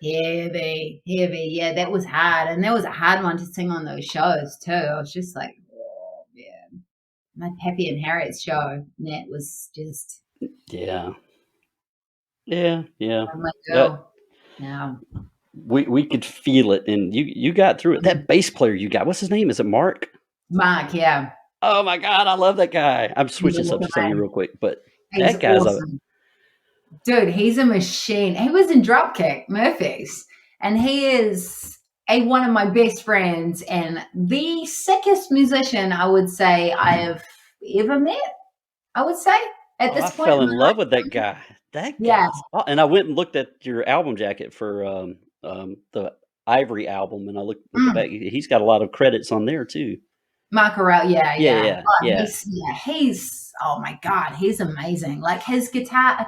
heavy, heavy. Yeah, that was hard. And that was a hard one to sing on those shows too. I was just like, oh, yeah. My Happy and Harriet's show, and that was just, yeah, yeah. oh my That girl. Now, we could feel it, and you got through it. That bass player you got, what's his name? Is it Mark? Mark, yeah, Oh my God, I love that guy. I'm he's a switching subjects on you guy. real quick, but He's that guy's a awesome. Dude, he's a machine. He was in Dropkick Murphys, and he is one of my best friends and the sickest musician I would say I have ever met. I would say at oh, I this point fell in in my love life. with that guy. That Yeah. guy's and I went and looked at your album jacket for the Ivory album, and I looked Mm. back. He's got a lot of credits on there too. Macarel, yeah, Yeah, yeah. yeah, Oh, yeah. he's oh my god, he's amazing. Like his guitar,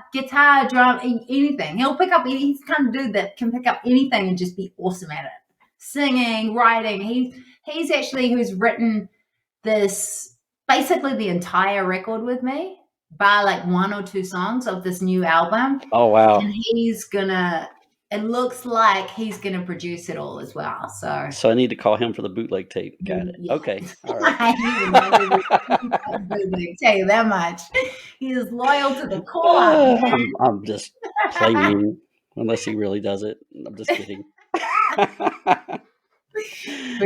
drum, anything. He'll pick up. He's the kind of dude that can pick up anything and just be awesome at it. Singing, writing. He's actually who's written this basically the entire record with me, bar like one or two songs of this new album, Oh wow. and he's gonna. It looks like he's gonna produce it all as well. So. So I need to call him for the bootleg tape. Got it. Yeah. Okay. All right. He would never tell you that much. He is loyal to the core, man. I'm just playing unless he really does it. I'm just kidding. For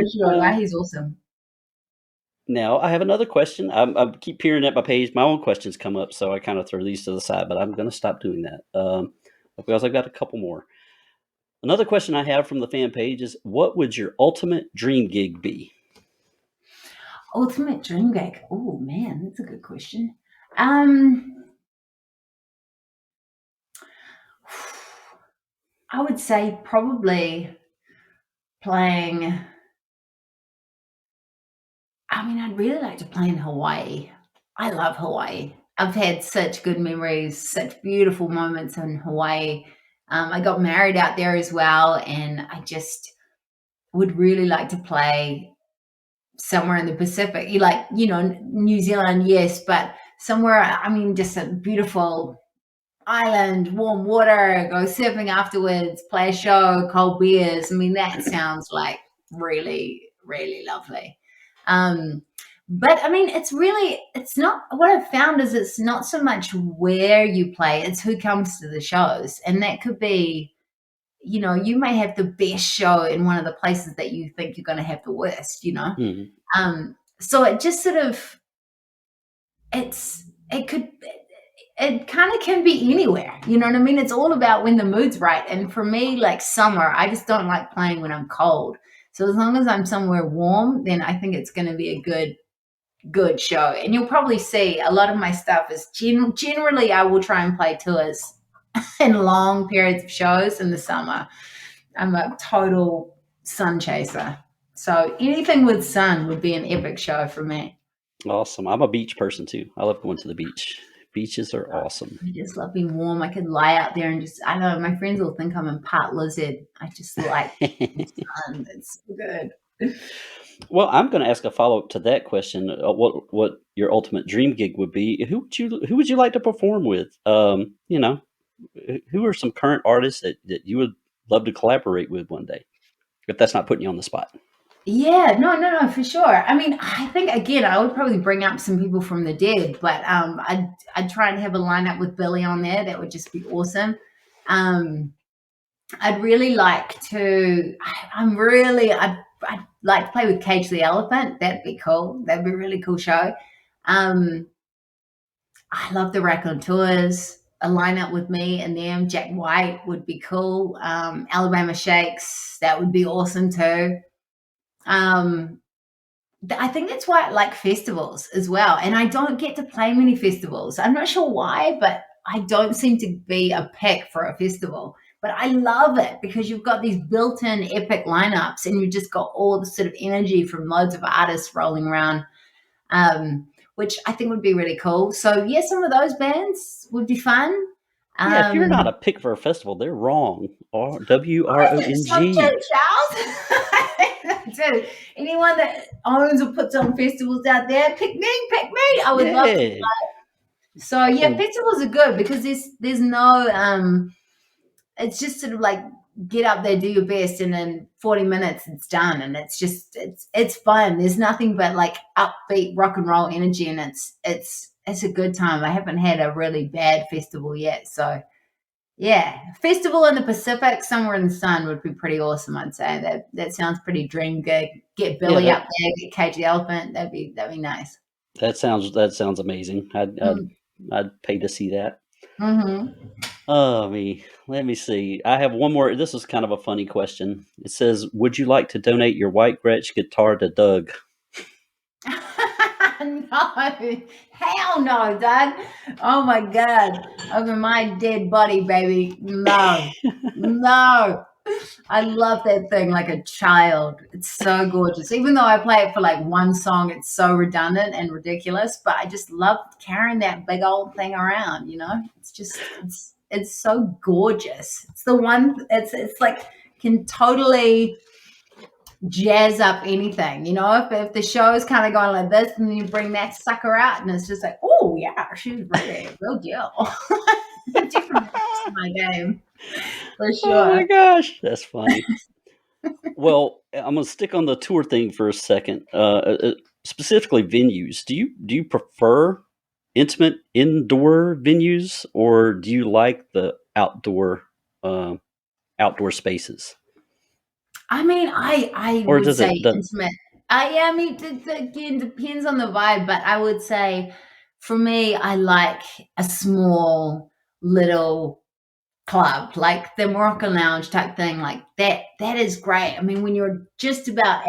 sure. Nah, he's awesome. Now I have another question. I keep peering at my page. My own questions come up, so I kind of throw these to the side. But I'm going to stop doing that because I've got a couple more. Another question I have from the fan page is, what would your ultimate dream gig be? Ultimate dream gig. Oh man, that's a good question. I would say probably playing. I mean, I'd really like to play in Hawaii. I love Hawaii. I've had such good memories, such beautiful moments in Hawaii. I got married out there as well, and I just would really like to play somewhere in the Pacific. New Zealand, yes, but somewhere, I mean, just a beautiful island, warm water, go surfing afterwards, play a show, cold beers. I mean, that sounds like really, really lovely. But I mean, it's not, what I've found is it's not so much where you play, it's who comes to the shows. And that could be, you may have the best show in one of the places that you think you're going to have the worst, Mm-hmm. So it just sort of, it kind of can be anywhere. You know what I mean? It's all about when the mood's right. And for me, like summer, I just don't like playing when I'm cold. So as long as I'm somewhere warm, then I think it's going to be a good show. And you'll probably see a lot of my stuff is generally I will try and play tours and long periods of shows in the summer. I'm a total sun chaser. So anything with sun would be an epic show for me. Awesome. I'm a beach person too. I love going to the beach. Beaches are awesome. I just love being warm. I could lie out there and just, I don't know, my friends will think I'm a part lizard. I just like the sun. It's so good. Well, I'm going to ask a follow up to that question. What your ultimate dream gig would be? Who would you like to perform with? who are some current artists that you would love to collaborate with one day? If that's not putting you on the spot. Yeah, no, for sure. I mean, I think again, I would probably bring up some people from the dead, but I'd try and have a lineup with Billy on there. That would just be awesome. I'd really like to. I'd like to play with Cage the Elephant. That'd be cool. That'd be a really cool show. I love the Raconteurs. A lineup with me and them. Jack White would be cool. Alabama Shakes. That would be awesome too. I think that's why I like festivals as well. And I don't get to play many festivals. I'm not sure why, but I don't seem to be a pick for a festival. But I love it because you've got these built-in epic lineups and you've just got all the sort of energy from loads of artists rolling around, which I think would be really cool. So, yeah, some of those bands would be fun. Yeah, if you're not a pick for a festival, they're wrong. WRONG. So too, Charles. Dude, anyone that owns or puts on festivals out there, pick me. I would love to play. So yeah, festivals are good because there's no it's just sort of like get up there, do your best, and in 40 minutes it's done, and it's just it's fun. There's nothing but like upbeat rock and roll energy, and it's a good time. I haven't had a really bad festival yet, so yeah, festival in the Pacific, somewhere in the sun would be pretty awesome. I'd say that sounds pretty dream gig. Get Billy up there, get Cage the Elephant. That'd be nice. That sounds amazing. I'd pay to see that. Mm-hmm. Let me see. I have one more. This is kind of a funny question. It says, "Would you like to donate your white Gretsch guitar to Doug?" No, hell no, Doug. Oh my God, over my dead body, baby. No. I love that thing like a child. It's so gorgeous. Even though I play it for like one song, it's so redundant and ridiculous, but I just love carrying that big old thing around, you know? It's just it's so gorgeous. It's the one it's like can totally jazz up anything, you know? If the show is kind of going like this, and then you bring that sucker out, and it's just like, oh yeah, she's really a real deal. Different to my game, for sure. Oh my gosh, that's funny. Well, I'm gonna stick on the tour thing for a second. Specifically, venues. Do you prefer intimate indoor venues, or do you like the outdoor spaces? I mean, I Or would does say it? intimate. I mean, it again depends on the vibe, but I would say for me, I like a small little club, like the Moroccan Lounge type thing, like that. That is great. I mean, when you're just about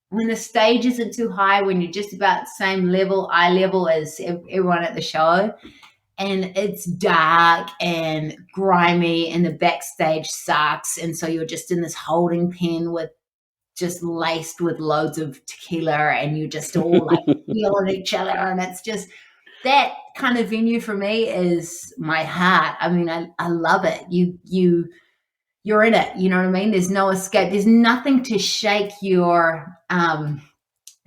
when the stage isn't too high, when you're just about the same level, eye level as everyone at the show, and it's dark and grimy and the backstage sucks, and so you're just in this holding pen with just laced with loads of tequila, and you just all like feeling each other, and it's just that kind of venue for me is my heart. I mean, I love it. You're in it, you know what I mean? There's no escape, there's nothing to shake your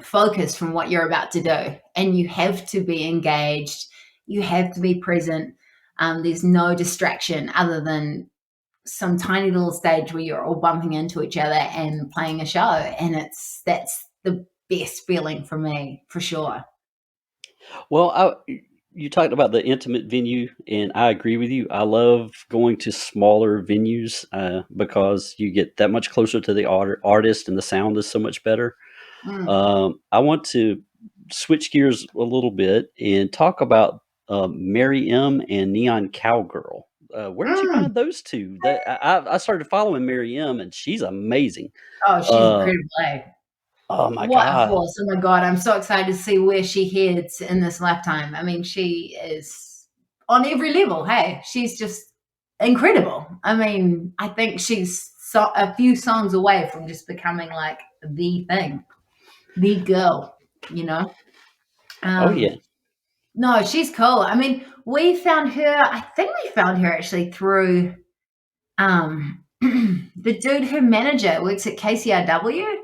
focus from what you're about to do, and you have to be engaged, you have to be present. There's no distraction other than some tiny little stage where you're all bumping into each other and playing a show, and that's the best feeling for me, for sure. Well, you talked about the intimate venue, and I agree with you. I love going to smaller venues because you get that much closer to the artist, and the sound is so much better. I want to switch gears a little bit and talk about Mary M. and Neon Cowgirl. Where did you find those two? I started following Mary M. and she's amazing. Oh, she's incredible. Oh my What God. a force. Oh my God. I'm so excited to see where she heads in this lifetime. I mean, she is on every level. Hey, she's just incredible. I mean, I think she's a few songs away from just becoming like the thing, the girl, you know? Oh yeah. No, she's cool. I mean, I think we found her actually through the dude, her manager works at KCRW,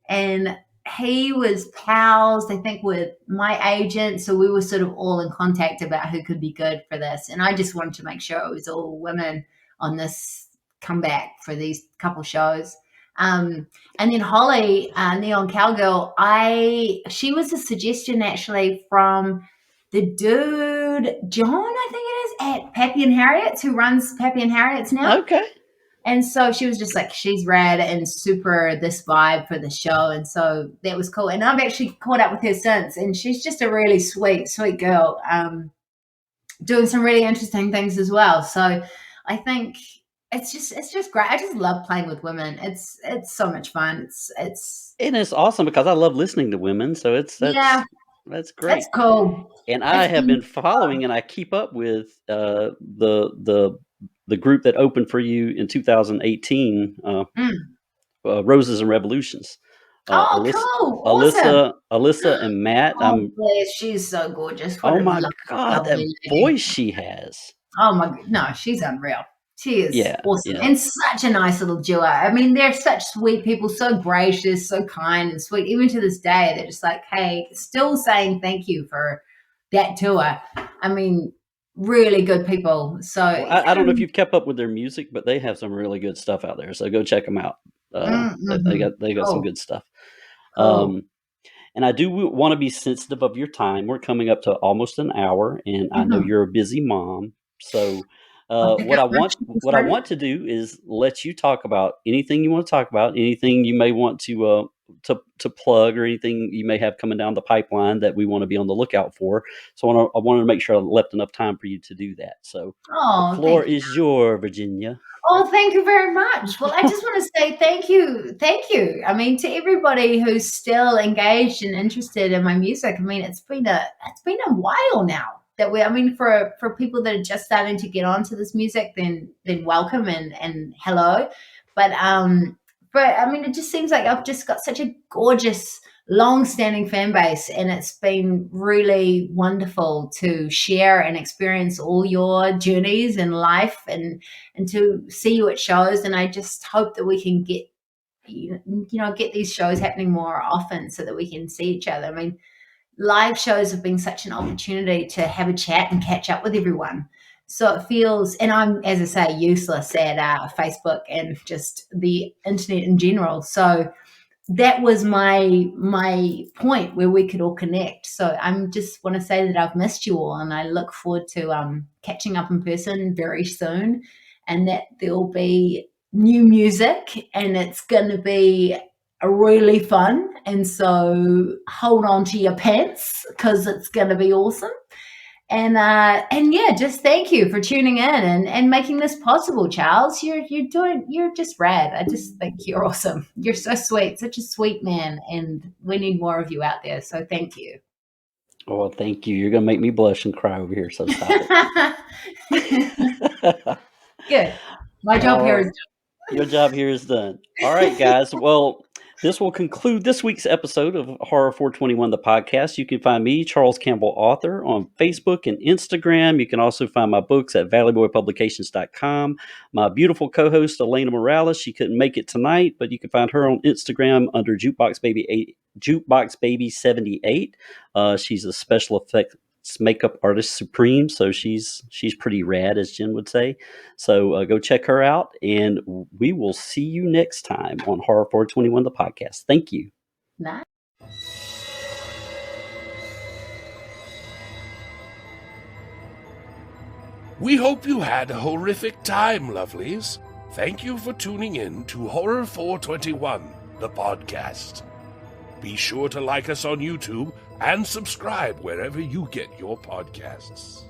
and he was pals, I think, with my agent. So we were sort of all in contact about who could be good for this. And I just wanted to make sure it was all women on this comeback for these couple shows. And then Holly, Neon Cowgirl, she was a suggestion actually from the dude, John, I think it is, at Pappy and Harriet's, who runs Pappy and Harriet's now. Okay. And so she was just like, she's rad and super this vibe for the show. And so that was cool. And I've actually caught up with her since. And she's just a really sweet, sweet girl, doing some really interesting things as well. So I think it's just great. I just love playing with women. It's so much fun. And it's awesome because I love listening to women. So that's great. That's cool. And I have been following, and I keep up with the group that opened for you in 2018, Roses and Revolutions. Cool. Awesome. Alyssa and Matt. She's so gorgeous. Oh my God, that voice she has. Oh my, no, she's unreal. She is awesome. Yeah. And such a nice little duo. I mean, they're such sweet people, so gracious, so kind and sweet. Even to this day, they're just like, hey, still saying thank you for that tour. I mean, really good people. So I don't know if you've kept up with their music, but they have some really good stuff out there. So go check them out. They got some good stuff. Cool. And I do want to be sensitive of your time. We're coming up to almost an hour, and I know you're a busy mom. So what I want to do is let you talk about anything you want to talk about, anything you may want to plug, or anything you may have coming down the pipeline that we want to be on the lookout for. So I wanted to make sure I left enough time for you to do that. So the floor is yours, Virginia. Oh, thank you very much. Well, I just want to say thank you. I mean, to everybody who's still engaged and interested in my music. I mean, it's been a while now that for people that are just starting to get onto this music, then welcome and hello. But I mean, it just seems like I've just got such a gorgeous, long-standing fan base, and it's been really wonderful to share and experience all your journeys in life and to see you at shows. And I just hope that we can get these shows happening more often so that we can see each other. I mean, live shows have been such an opportunity to have a chat and catch up with everyone. So it feels, and I'm, as I say, useless at Facebook and just the internet in general. So that was my point where we could all connect. So I'm just want to say that I've missed you all, and I look forward to catching up in person very soon, and that there'll be new music, and it's going to be really fun. And so hold on to your pants because it's going to be awesome. And yeah, just thank you for tuning in and making this possible, Charles. You're just rad. I just think you're awesome. You're so sweet, such a sweet man, and we need more of you out there. So thank you. Oh, well, thank you. You're gonna make me blush and cry over here. So stop it. Good. My job here is done. Your job here is done. All right, guys. Well, this will conclude this week's episode of Horror 421, the podcast. You can find me, Charles Campbell, author, on Facebook and Instagram. You can also find my books at valleyboypublications.com. My beautiful co-host, Elena Morales, she couldn't make it tonight, but you can find her on Instagram under JukeboxBaby78. She's a special effects makeup artist supreme, so she's pretty rad, as Jen would say. So go check her out, and we will see you next time on Horror 421, the podcast. Thank you. Nice. We hope you had a horrific time, lovelies. Thank you for tuning in to Horror 421, the podcast. Be sure to like us on YouTube and subscribe wherever you get your podcasts.